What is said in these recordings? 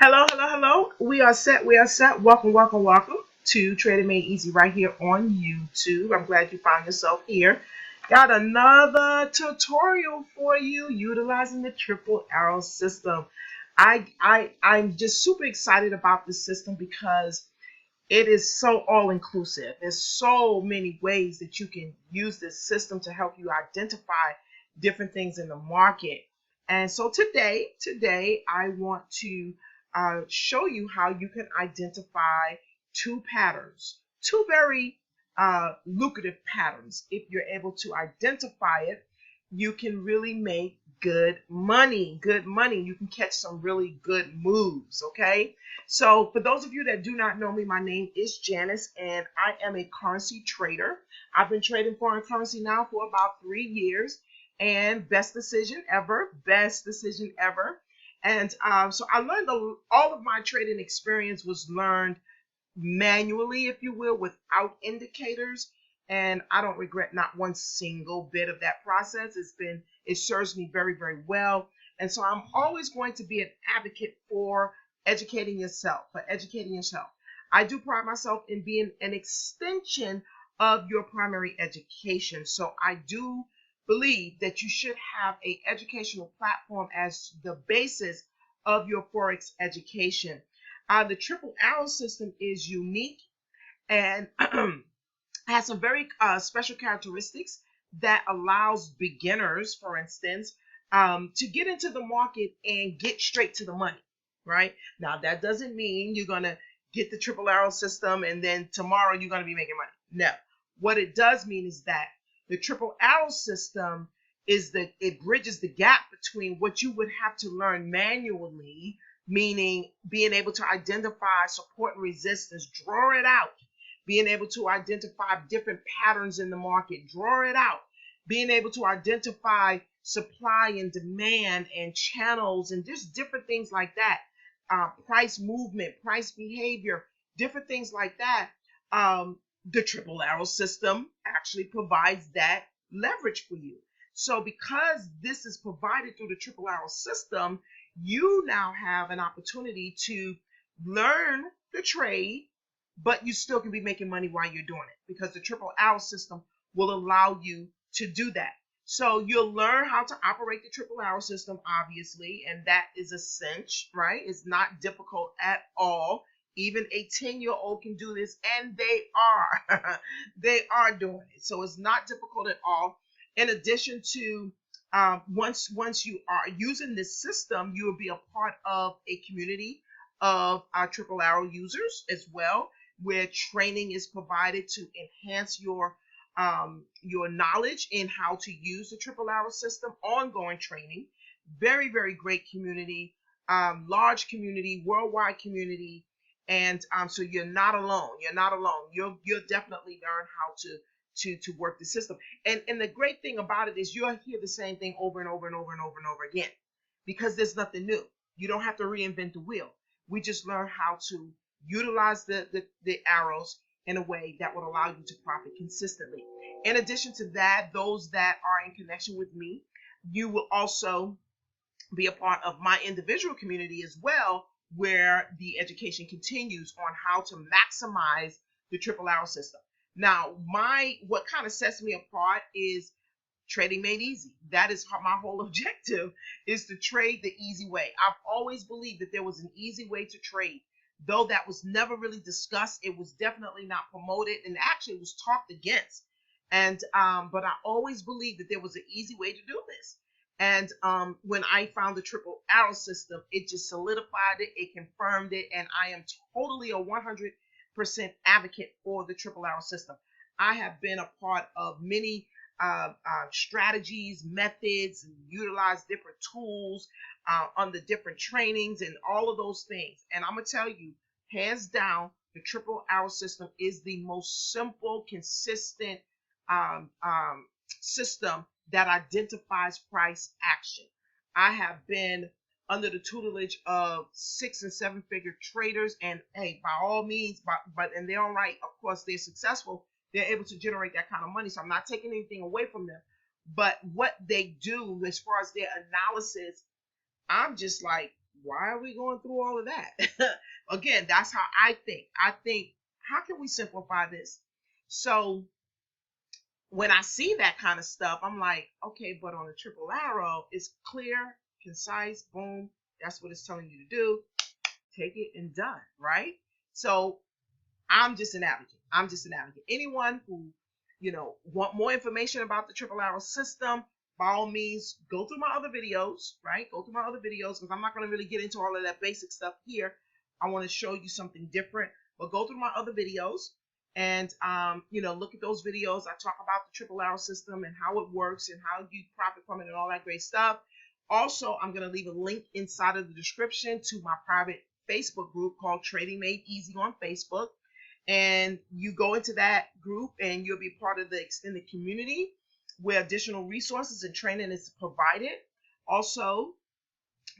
Hello, hello, hello. We are set. We are set. Welcome, welcome, welcome to Trading Made Easy right here on YouTube. I'm glad you found yourself here. Got another tutorial for you utilizing the triple arrow system. I'm just super excited about this system because it is so all inclusive. There's so many ways that you can use this system to help you identify different things in the market. And so today I want to show you how you can identify two patterns, two very lucrative patterns. If you're able to identify it, you can really make good money. Good money. You can catch some really good moves. Okay. So, for those of you that do not know me, my name is Janice, and I am a currency trader. I've been trading foreign currency now for about 3 years, and best decision ever. Best decision ever. And so I learned all of my trading experience was learned manually, if you will, without indicators. And I don't regret not one single bit of that process. It serves me very, very well. And so I'm always going to be an advocate for educating yourself, I do pride myself in being an extension of your primary education. So I do believe that you should have a educational platform as the basis of your Forex education. The triple arrow system is unique and has some very special characteristics that allows beginners, for instance, to get into the market and get straight to the money, right? Now, that doesn't mean you're going to get the triple arrow system and then tomorrow you're going to be making money. No. What it does mean is that the triple arrow system it bridges the gap between what you would have to learn manually, meaning being able to identify support and resistance, draw it out, being able to identify different patterns in the market, draw it out, being able to identify supply and demand and channels and just different things like that, price movement, price behavior, different things like that. The triple arrow system actually provides that leverage for you. So because this is provided through the triple arrow system, you now have an opportunity to learn the trade, but you still can be making money while you're doing it because the triple arrow system will allow you to do that. So you'll learn how to operate the triple arrow system, obviously, and that is a cinch, right? It's not difficult at all. Even a 10-year-old can do this, and they are. They are doing it. So it's not difficult at all. In addition to once you are using this system, you will be a part of a community of triple arrow users as well, where training is provided to enhance your knowledge in how to use the triple arrow system. Ongoing training, very, very great community, large community, worldwide community, and so you're not alone. You're not alone. You'll definitely learn how to work the system. And the great thing about it is you'll hear the same thing over and over and over and over and over again because there's nothing new. You don't have to reinvent the wheel. We just learn how to utilize the arrows in a way that would allow you to profit consistently. In addition to that, those that are in connection with me, you will also be a part of my individual community as well, where the education continues on how to maximize the triple arrow system. Now, what kind of sets me apart is trading made easy. That is my whole objective, is to trade the easy way. I've always believed that there was an easy way to trade. Though that was never really discussed, it was definitely not promoted, and actually was talked against. And but I always believed that there was an easy way to do this. And when I found the triple arrow system, it just solidified it, it confirmed it, and I am totally a 100% advocate for the triple arrow system. I have been a part of many strategies, methods, and utilize different tools on the different trainings and all of those things. And I'm going to tell you, hands down, the triple arrow system is the most simple, consistent system that identifies price action. I have been under the tutelage of 6 and 7 figure traders, and hey, by all means, but in their own right, of course, they're successful. They're able to generate that kind of money. So I'm not taking anything away from them. But what they do as far as their analysis, I'm just like, why are we going through all of that? Again, that's how I think. I think, how can we simplify this? So when I see that kind of stuff, I'm like, okay, but on a triple arrow, it's clear, concise, boom. That's what it's telling you to do. Take it and done, right? So I'm just an advocate. I'm just an advocate. Anyone who, want more information about the triple arrow system, by all means, go through my other videos, right? Go through my other videos, because I'm not going to really get into all of that basic stuff here. I want to show you something different, but go through my other videos and, look at those videos. I talk about the triple arrow system and how it works and how you profit from it and all that great stuff. Also, I'm going to leave a link inside of the description to my private Facebook group called Trading Made Easy on Facebook. And you go into that group and you'll be part of the extended community where additional resources and training is provided. Also,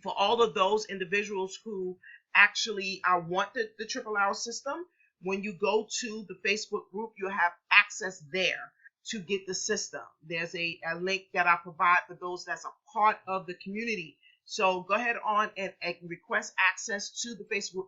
for all of those individuals who actually want the triple arrow system, when you go to the Facebook group, you'll have access there to get the system. There's a link that I provide for those that's a part of the community. So go ahead on and request access to the Facebook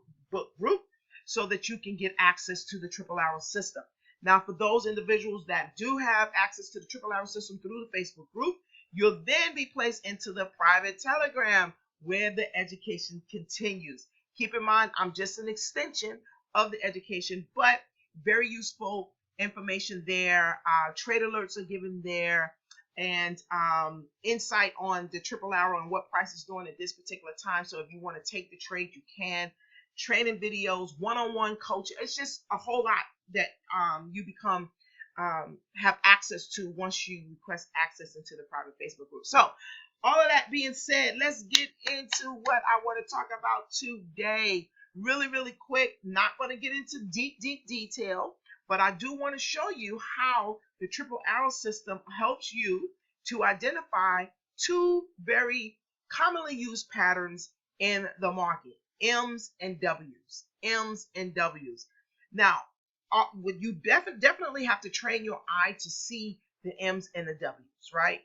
group so that you can get access to the triple arrow system. Now, for those individuals that do have access to the triple arrow system through the Facebook group, you'll then be placed into the private Telegram where the education continues. Keep in mind, I'm just an extension of the education, but very useful information there. Trade alerts are given there, and insight on the triple arrow and what price is doing at this particular time. So if you want to take the trade, you can. Training videos, one-on-one coaching. It's just a whole lot that you become have access to once you request access into the private Facebook group. So all of that being said, let's get into what I want to talk about today. Really, really quick. Not going to get into deep detail, but I do want to show you how the triple arrow system helps you to identify two very commonly used patterns in the market: M's and W's. M's and W's. Now, you definitely have to train your eye to see the M's and the W's, right?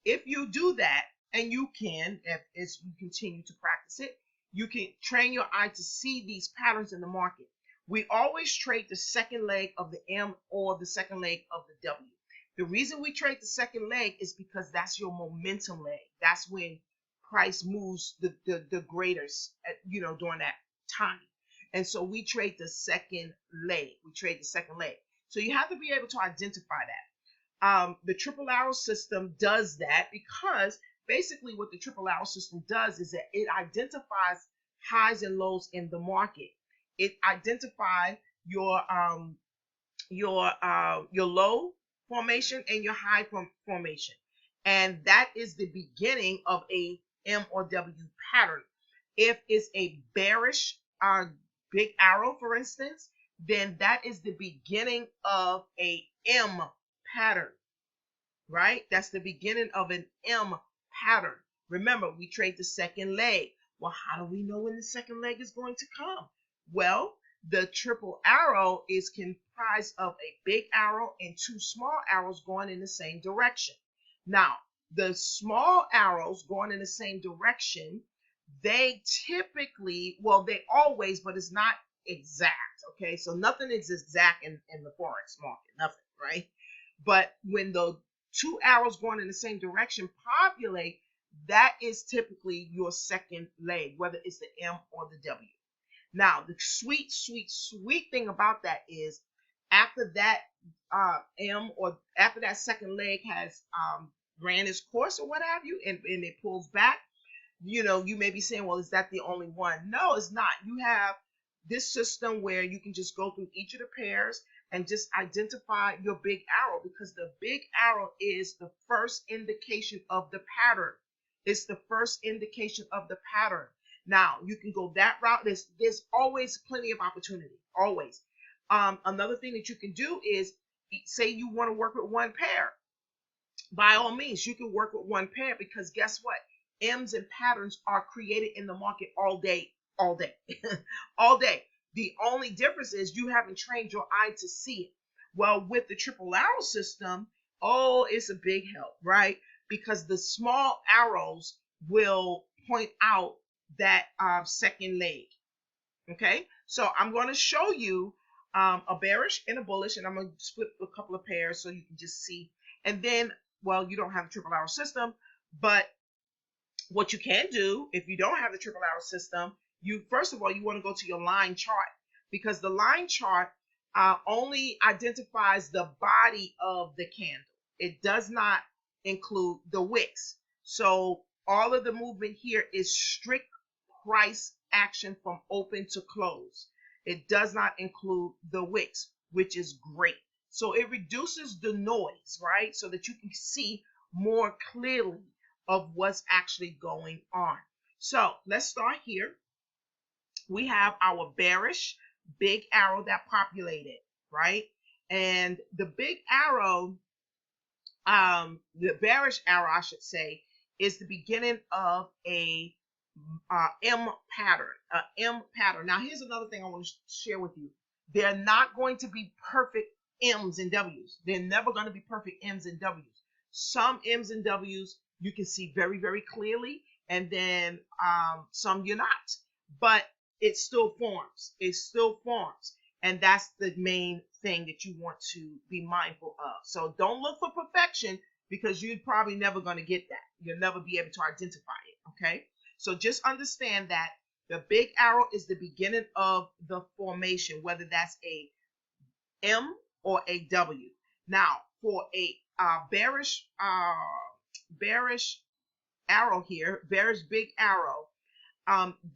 If you do that, and you can, as you continue to practice it, you can train your eye to see these patterns in the market. We always trade the second leg of the M or the second leg of the W. The reason we trade the second leg is because that's your momentum leg. That's when price moves the greatest, during that time. And so we trade the second leg. So you have to be able to identify that. The triple arrow system does that because basically what the triple arrow system does is that it identifies highs and lows in the market. It identifies your low formation and your high formation. And that is the beginning of a M or W pattern. If it's a bearish big arrow, for instance, then that is the beginning of a M pattern, right? That's the beginning of an M pattern. Remember, we trade the second leg. Well, how do we know when the second leg is going to come? Well, the triple arrow is comprised of a big arrow and two small arrows going in the same direction. Now, the small arrows going in the same direction, they typically, well, they always, but it's not exact, okay? So nothing is exact in the Forex market, nothing, right? But when the two arrows going in the same direction populate, that is typically your second leg, whether it's the M or the W. Now, the sweet thing about that is after that M or after that second leg has ran its course or what have you, and it pulls back, you may be saying, well, is that the only one? No, it's not. You have this system where you can just go through each of the pairs and just identify your big arrow, because the big arrow is the first indication of the pattern. It's the first indication of the pattern. Now, you can go that route. There's always plenty of opportunity, always. Another thing that you can do is, say you want to work with one pair. By all means, you can work with one pair, because guess what? M's and patterns are created in the market all day, all day. The only difference is you haven't trained your eye to see it. Well, with the triple arrow system, it's a big help, right? Because the small arrows will point out that second leg. Okay, so I'm going to show you a bearish and a bullish, and I'm going to split a couple of pairs so you can just see. And then, well, you don't have the triple arrow system, but what you can do if you don't have the triple arrow system, you first of all, you want to go to your line chart, because the line chart only identifies the body of the candle. It does not include the wicks. So all of the movement here is strict price action from open to close. It does not include the wicks, which is great. So it reduces the noise, right? So that you can see more clearly of what's actually going on. So let's start here. We have our bearish big arrow that populated, right? And the big arrow, the bearish arrow, I should say, is the beginning of a M pattern. Now, here's another thing I want to share with you. They're not going to be perfect M's and W's. They're never going to be perfect M's and W's. Some M's and W's you can see very, very clearly, and then some you're not. But it still forms. It still forms. And that's the main thing that you want to be mindful of. So don't look for perfection, because you're probably never going to get that. You'll never be able to identify it, okay? So just understand that the big arrow is the beginning of the formation, whether that's a M or a W. Now, for a bearish arrow here, bearish big arrow,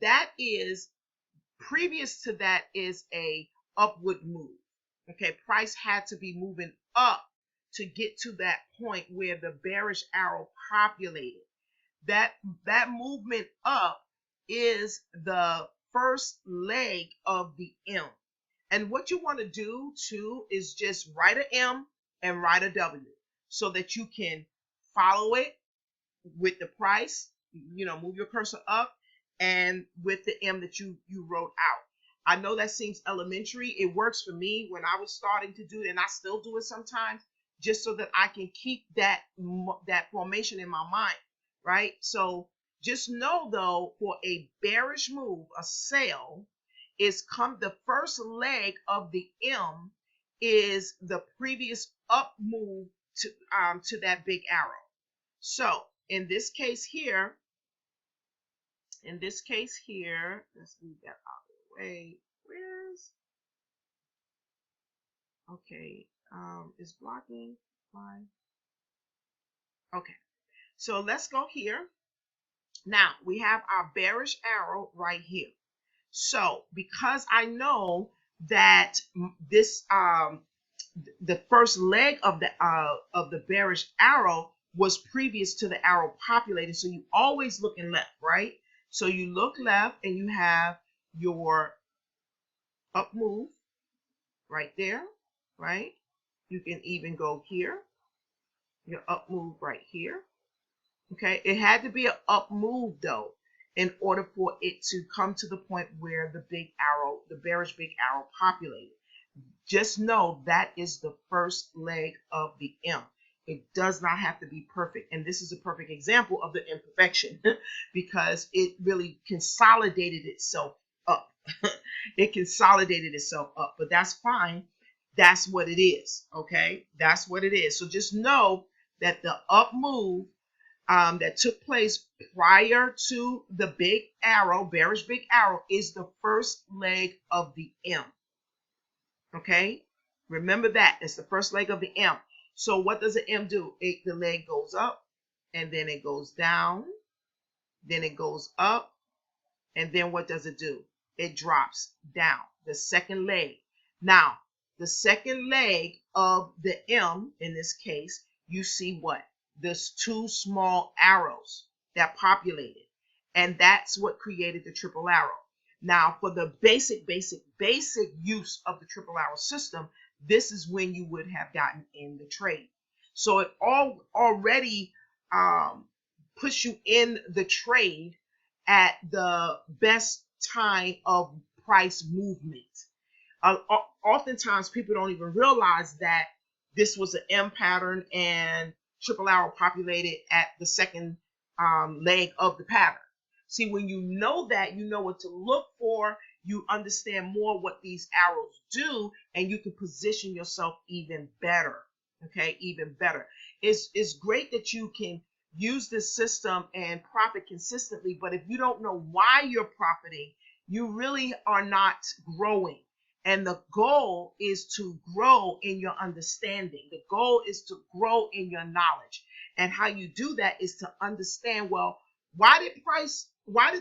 that is, previous to that is a upward move. Okay, price had to be moving up to get to that point where the bearish arrow populated. That movement up is the first leg of the M. And what you want to do too is just write an M and write a W, so that you can follow it with the price, move your cursor up, and with the M that you wrote out. I know that seems elementary. It works for me when I was starting to do it, and I still do it sometimes, just so that I can keep that formation in my mind, right? So just know, though, for a bearish move, a sell, the first leg of the M is the previous up move to that big arrow. So in this case here, let's move that out of the way. Okay, is blocking fine. Okay, so let's go here. Now we have our bearish arrow right here. So because I know that this the first leg of the bearish arrow was previous to the arrow populated, so you always looking left, right? So you look left and you have your up move right there, right? You can even go here, your up move right here. Okay, it had to be an up move though, in order for it to come to the point where the big arrow, the bearish big arrow, populated. Just know that is the first leg of the M. It does not have to be perfect. And this is a perfect example of the imperfection because it really consolidated itself up. It consolidated itself up, but that's fine. That's what it is, okay? That's what it is. So just know that the up move that took place prior to the big arrow, bearish big arrow, is the first leg of the M. Okay? Remember that. It's the first leg of the M. So what does the M do? The leg goes up, and then it goes down, then it goes up, and then what does it do? It drops down, the second leg. Now, the second leg of the M, in this case, you see what? There's two small arrows that populated, and that's what created the triple arrow. Now, for the basic use of the triple arrow system, this is when you would have gotten in the trade. So it already puts you in the trade at the best time of price movement. Oftentimes, people don't even realize that this was an M pattern and triple arrow populated at the second leg of the pattern. See, when you know that, you know what to look for, you understand more what these arrows do, and you can position yourself even better. Okay, even better. It's great that you can use this system and profit consistently, but if you don't know why you're profiting, you really are not growing. And the goal is to grow in your understanding. The goal is to grow in your knowledge. And how you do that is to understand, well, why did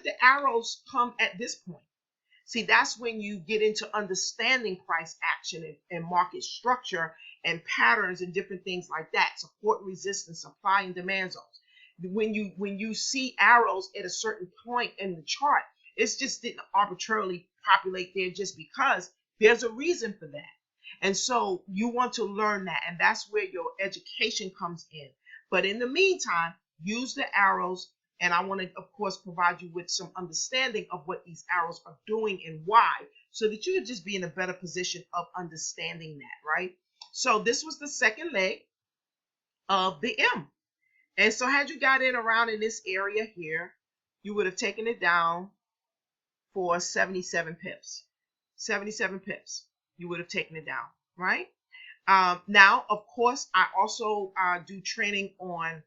the arrows come at this point? See, that's when you get into understanding price action and market structure and patterns and different things like that, support and resistance, supply and demand zones. When you see arrows at a certain point in the chart, it's just didn't arbitrarily populate there just because. There's a reason for that. And so you want to learn that, and that's where your education comes in. But in the meantime, use the arrows, and I want to, of course, provide you with some understanding of what these arrows are doing and why, so that you can just be in a better position of understanding that, right? So this was the second leg of the M. And so had you got in around in this area here, you would have taken it down for 77 pips. 77 pips. You would have taken it down, right? Now, of course, I also do training on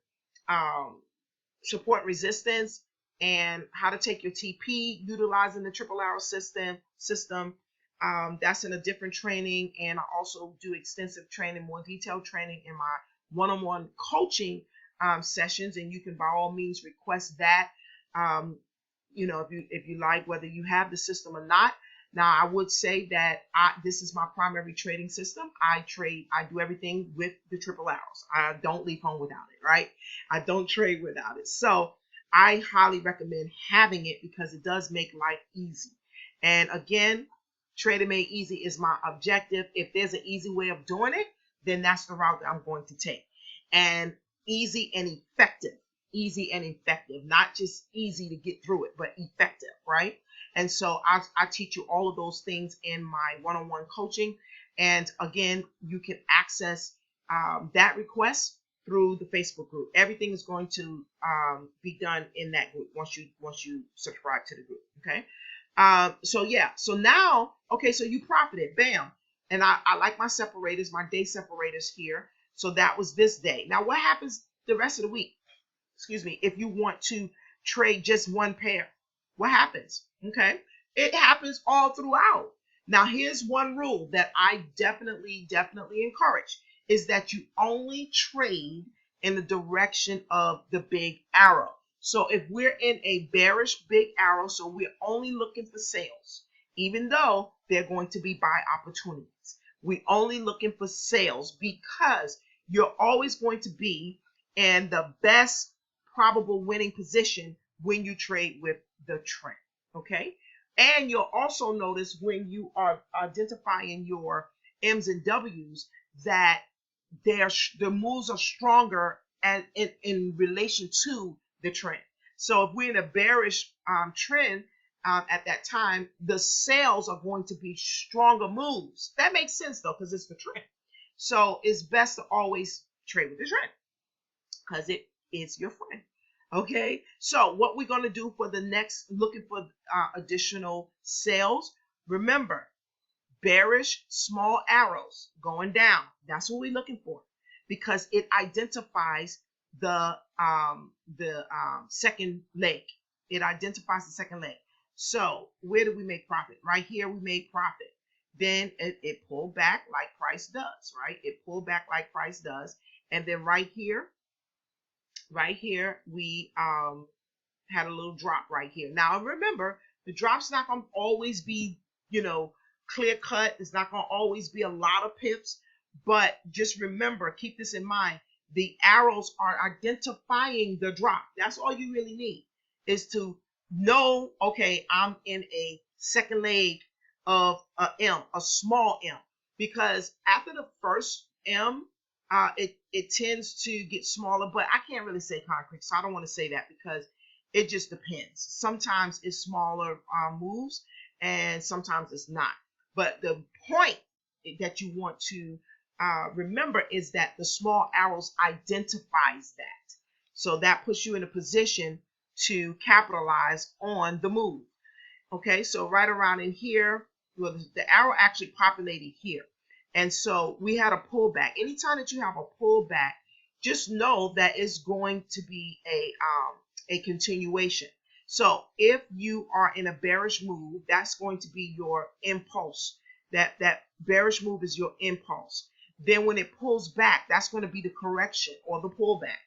support resistance and how to take your TP utilizing the triple arrow system. That's in a different training, and I also do extensive training, more detailed training in my one-on-one coaching sessions, and you can by all means request that. If you like, whether you have the system or not. Now, I would say that this is my primary trading system. I do everything with the triple arrows. I don't leave home without it, right? I don't trade without it. So I highly recommend having it because it does make life easy. And again, Trader Made Easy is my objective. If there's an easy way of doing it, then that's the route that I'm going to take. And easy and effective. Easy and effective. Not just easy to get through it, but effective, right? And so I teach you all of those things in my one-on-one coaching. And again, you can access that request through the Facebook group. Everything is going to be done in that group once you subscribe to the group. Okay. So now, okay, so you profited, bam. And I like my separators, my day separators here. So that was this day. Now, what happens the rest of the week? Excuse me, if you want to trade just one pair, what happens? Okay, it happens all throughout. Now, here's one rule that I definitely encourage is that you only trade in the direction of the big arrow. So if we're in a bearish big arrow, so we're only looking for sales, even though they're going to be buy opportunities. We're only looking for sales because you're always going to be in the best probable winning position when you trade with the trend. Okay. And you'll also notice when you are identifying your M's and W's that the moves are stronger in relation to the trend. So if we're in a bearish trend at that time, the sales are going to be stronger moves. That makes sense though, because it's the trend. So it's best to always trade with the trend because it is your friend. Okay, so what we're going to do for the next, looking for additional sales, remember, bearish small arrows going down. That's what we're looking for because it identifies the second leg. It identifies the second leg. So where do we make profit? Right here we made profit. Then it pulled back like price does, right? It pulled back like price does. And then right here we had a little drop right here. Now remember, the drop's not going to always be, clear cut. It's not going to always be a lot of pips, but just remember, keep this in mind. The arrows are identifying the drop. That's all you really need is to know, okay, I'm in a second leg of a M, a small M, because after the first M, it tends to get smaller, but I can't really say concrete, so I don't want to say that because it just depends. Sometimes it's smaller moves, and sometimes it's not. But the point that you want to remember is that the small arrows identifies that. So that puts you in a position to capitalize on the move. Okay, so right around in here, well, the arrow actually populated here. And so we had a pullback. Anytime that you have a pullback, just know that it's going to be a continuation. So if you are in a bearish move, that's going to be your impulse. That bearish move is your impulse. Then when it pulls back, that's going to be the correction or the pullback.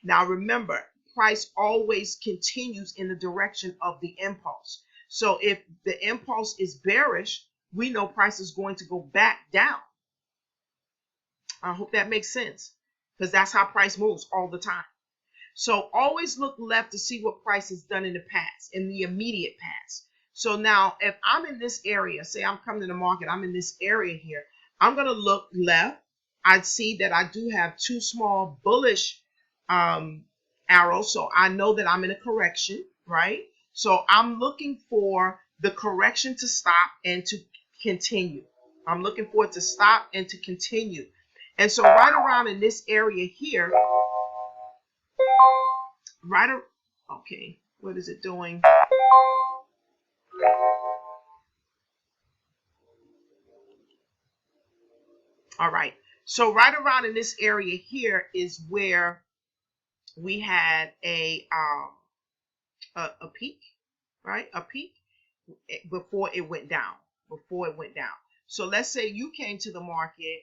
Now remember, price always continues in the direction of the impulse. So if the impulse is bearish, we know price is going to go back down. I hope that makes sense, because that's how price moves all the time. So always look left to see what price has done in the past, in the immediate past. So now if I'm in this area, say I'm coming to the market, I'm in this area here, I'm going to look left. I'd see that I do have two small bullish arrows. So I know that I'm in a correction, right? So I'm looking for the correction to stop and to continue. I'm looking for it to stop and to continue. And so right around in this area here, okay, what is it doing? All right, so right around in this area here is where we had a peak, right? A peak before it went down. So let's say you came to the market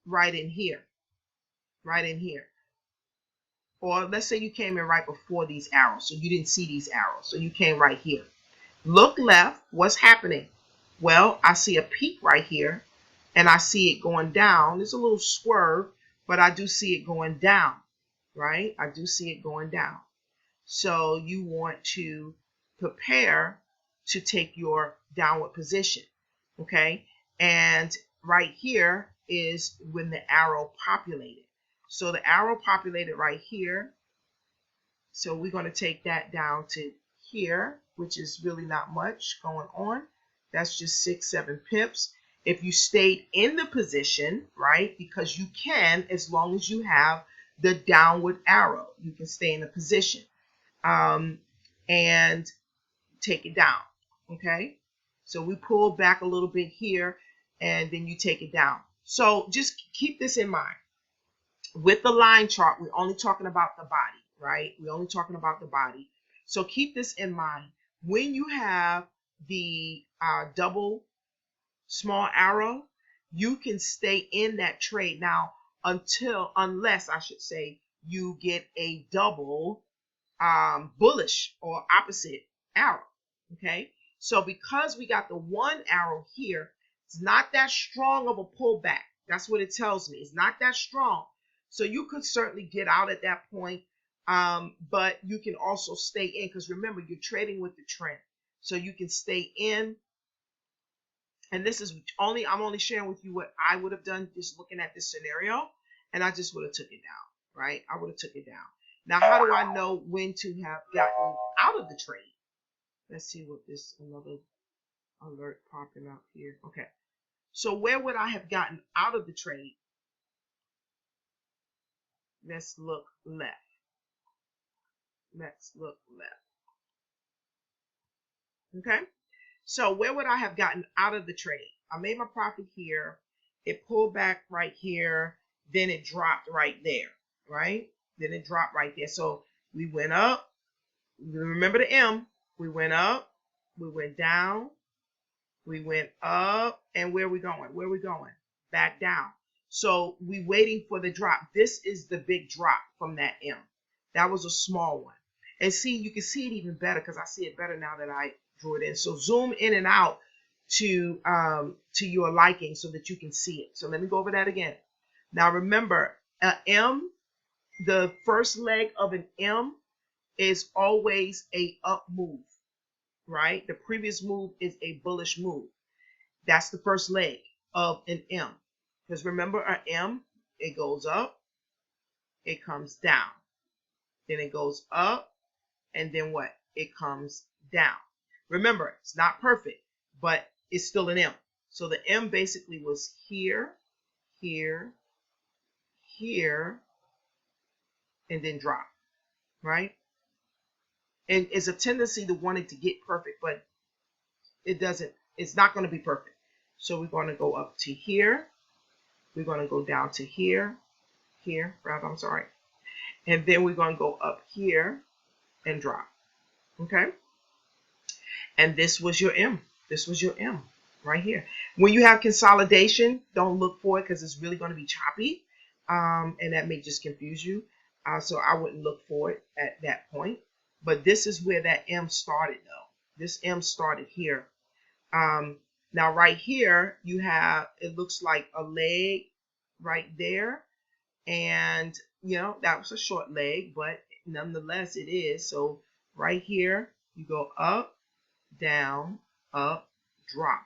right in here. Or let's say you came in right before these arrows, so you didn't see these arrows, so you came right here. Look left, what's happening? Well, I see a peak right here, and I see it going down. There's a little swerve, but I do see it going down, right? I do see it going down. So you want to prepare to take your downward position, okay? And right here is when the arrow populated. So the arrow populated right here. So we're going to take that down to here, which is really not much going on. That's just 6-7 pips. If you stayed in the position, right, because you can, as long as you have the downward arrow, you can stay in the position and take it down, okay? So we pull back a little bit here, and then you take it down. So just keep this in mind. With the line chart, we're only talking about the body, right? We're only talking about the body. So keep this in mind. When you have the double small arrow, you can stay in that trade now unless I should say you get a double bullish or opposite arrow. Okay, so because we got the one arrow here, it's not that strong of a pullback. That's what it tells me. It's not that strong. So you could certainly get out at that point, but you can also stay in, because remember, you're trading with the trend. So you can stay in. And this is I'm only sharing with you what I would have done just looking at this scenario, and I just would have took it down, right? I would have took it down. Now, how do I know when to have gotten out of the trade? Let's see what this another alert popping up here. Okay, so where would I have gotten out of the trade? Let's look left. Okay, so where would I have gotten out of the trade? I made my profit here. It pulled back right here. Then it dropped right there, right? Then it dropped right there. So we went up. Remember the M. We went up. We went down. We went up. And where are we going? Where are we going? Back down. So we waiting for the drop. This is the big drop from that M. That was a small one. And see, you can see it even better because I see it better now that I drew it in. So zoom in and out to your liking so that you can see it. So let me go over that again. Now remember, M, the first leg of an M is always a up move, right? The previous move is a bullish move. That's the first leg of an M. Because remember, an M, it goes up, it comes down. Then it goes up, and then what? It comes down. Remember, it's not perfect, but it's still an M. So the M basically was here, here, here, and then drop, right? And it's a tendency to want it to get perfect, but it doesn't. It's not going to be perfect. So we're going to go up to here. We're going to go down to here, rather, I'm sorry. And then we're going to go up here and drop. Okay. And this was your M. This was your M right here. When you have consolidation, don't look for it because it's really going to be choppy. And that may just confuse you. So I wouldn't look for it at that point. But this is where that M started though. This M started here. Now right here, you have, it looks like a leg right there. And, you know, that was a short leg, but nonetheless it is. So right here, you go up, down, up, drop.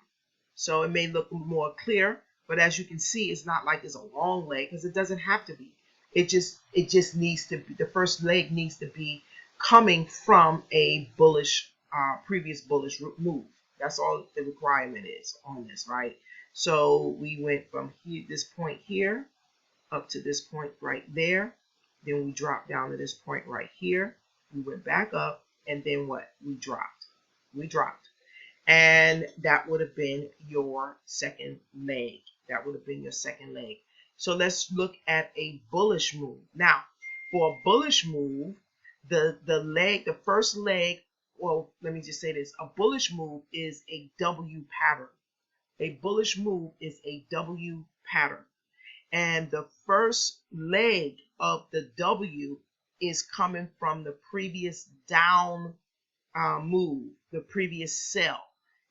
So it may look more clear, but as you can see, it's not like it's a long leg because it doesn't have to be. It just needs to be, the first leg needs to be coming from a bullish, previous bullish move. That's all the requirement is on this, right? So we went from here, this point here, up to this point right there. Then we dropped down to this point right here. We went back up, and then what? We dropped. We dropped. And that would have been your second leg. That would have been your second leg. So let's look at a bullish move. Now, for a bullish move, the first leg, well, let me just say this. A bullish move is a W pattern. A bullish move is a W pattern. And the first leg of the W is coming from the previous down move, the previous sell.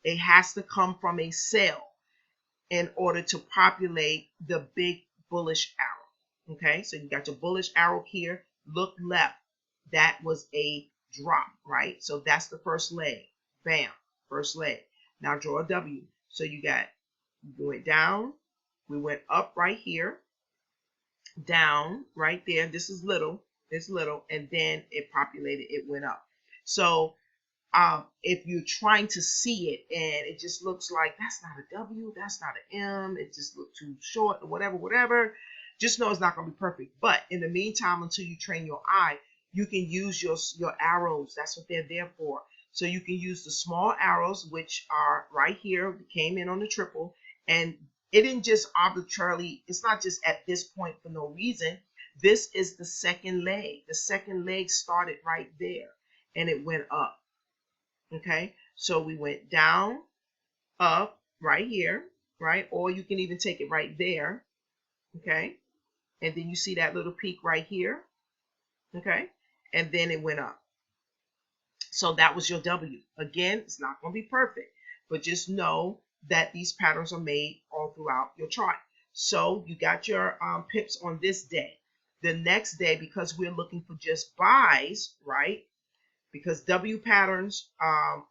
It has to come from a sell in order to populate the big bullish arrow. Okay, so you got your bullish arrow here. Look left. That was a drop, right? So that's the first leg. Bam, first leg. Now draw a W. So you went down. We went up right here. Down right there. This is little. It's little. And then it populated. It went up. So if you're trying to see it and it just looks like that's not a W, that's not an M, it just looked too short or whatever, just know it's not going to be perfect. But in the meantime, until you train your eye, you can use your arrows. That's what they're there for. So you can use the small arrows, which are right here, came in on the triple, and it didn't just arbitrarily, it's not just at this point for no reason. This is the second leg. The second leg started right there and it went up. Okay, so we went down, up, right here, right? Or you can even take it right there, okay? And then you see that little peak right here, okay? And then it went up. So that was your W. Again, it's not going to be perfect, but just know that these patterns are made all throughout your chart. So you got your pips on this day. The next day, because we're looking for just buys, right? Because W patterns are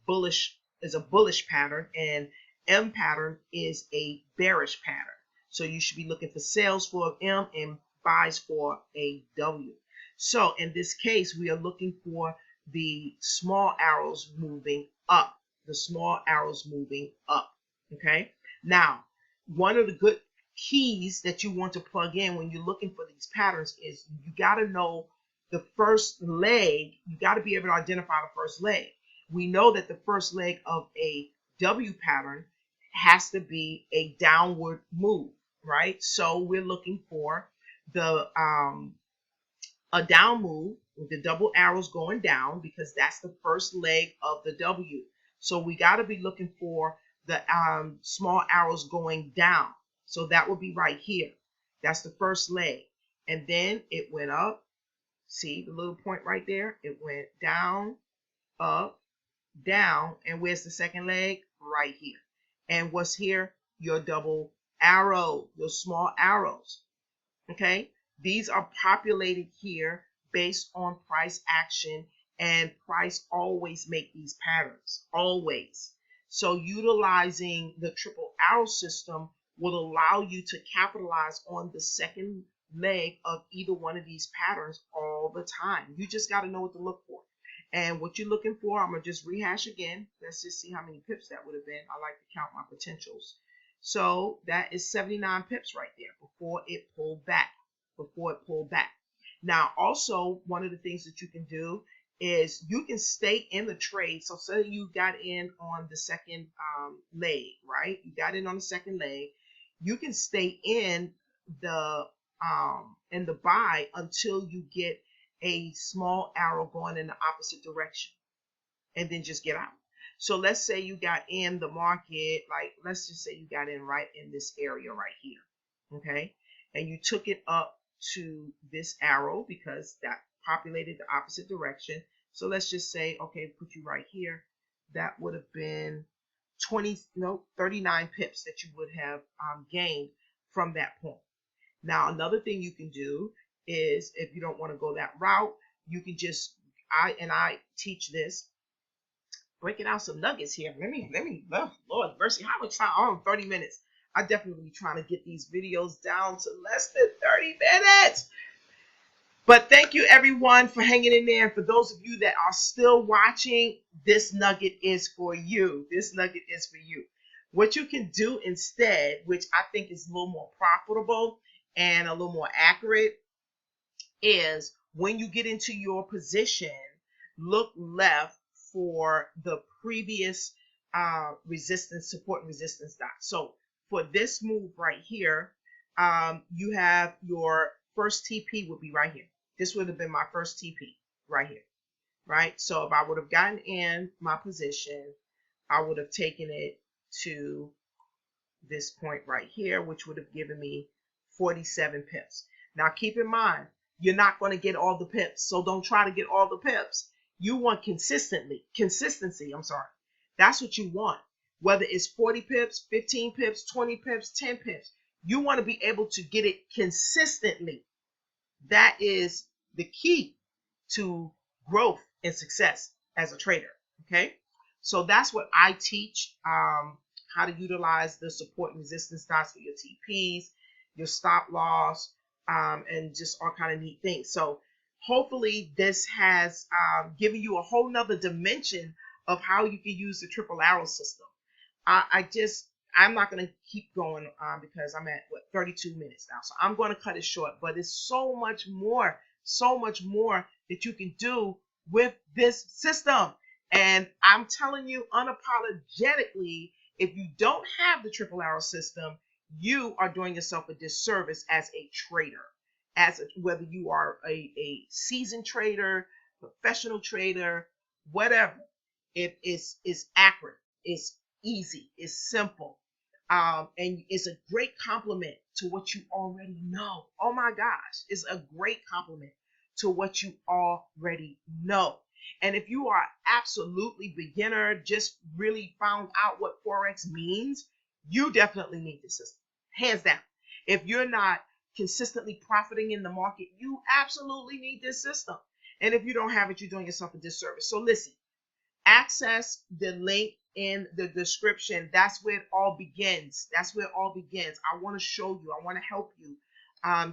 bullish, is a bullish pattern, and M pattern is a bearish pattern. So you should be looking for sales for M and buys for a W. So in this case, we are looking for the small arrows moving up. The small arrows moving up. Okay. Now, one of the good keys that you want to plug in when you're looking for these patterns is you got to know the first leg. You got to be able to identify the first leg. We know that the first leg of a W pattern has to be a downward move, right? So we're looking for the a down move with the double arrows going down, because that's the first leg of the W. So we got to be looking for the small arrows going down. So that would be right here. That's the first leg. And then it went up. See the little point right there? It went down, up, down. And where's the second leg? Right here. And what's here? Your double arrow, your small arrows. Okay? These are populated here based on price action, and price always make these patterns, always. So utilizing the triple arrow system will allow you to capitalize on the second leg of either one of these patterns all the time. You just got to know what to look for. And what you're looking for, I'm going to just rehash again. Let's just see how many pips that would have been. I like to count my potentials. So that is 79 pips right there before it pulled back. Now, also, one of the things that you can do is you can stay in the trade. So say you got in on the second leg, right? You got in on the second leg. You can stay in the buy until you get a small arrow going in the opposite direction, and then just get out. So let's say you got in the market, like let's just say you got in right in this area right here, okay? And you took it up to this arrow because that populated the opposite direction. So let's just say, okay, put you right here. That would have been 39 pips that you would have gained from that point. Now, another thing you can do is if you don't want to go that route, you can just, I teach this, breaking out some nuggets here. Oh, Lord mercy, how much time? Oh, 30 minutes. I definitely trying to get these videos down to less than 30 minutes. But thank you everyone for hanging in there. And for those of you that are still watching, this nugget is for you. This nugget is for you. What you can do instead, which I think is a little more profitable and a little more accurate, is when you get into your position, look left for the previous resistance, support and resistance dot. So for this move right here, you have your first TP would be right here. This would have been my first TP right here, right? So if I would have gotten in my position, I would have taken it to this point right here, which would have given me 47 pips. Now keep in mind, you're not going to get all the pips, so don't try to get all the pips. You want consistency. That's what you want. Whether it's 40 pips, 15 pips, 20 pips, 10 pips, you want to be able to get it consistently. That is the key to growth and success as a trader. Okay, so that's what I teach. How to utilize the support and resistance dots for your TPs, your stop loss, and just all kind of neat things. So hopefully this has given you a whole nother dimension of how you can use the triple arrow system. I'm not going to keep going because I'm at 32 minutes now. So I'm going to cut it short, but it's so much more that you can do with this system. And I'm telling you unapologetically, if you don't have the triple arrow system, you are doing yourself a disservice as a trader, whether you are a seasoned trader, professional trader, whatever. It is accurate, it's easy, it's simple, and it's a great compliment to what you already know. Oh my gosh, it's a great compliment to what you already know. And if you are absolutely beginner, just really found out what Forex means, you definitely need this system, hands down. If you're not consistently profiting in the market, you absolutely need this system. And if you don't have it, you're doing yourself a disservice. So listen, access the link in the description. That's where it all begins. That's where it all begins. I want to show you, I want to help you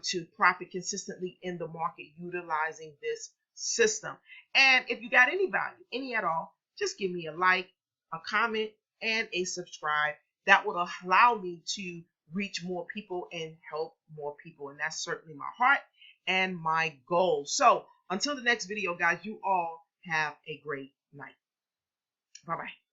to profit consistently in the market utilizing this system. And if you got any value, any at all, just give me a like, a comment, and a subscribe. That would allow me to reach more people and help more people. And that's certainly my heart and my goal. So until the next video, guys, you all have a great night. Bye-bye.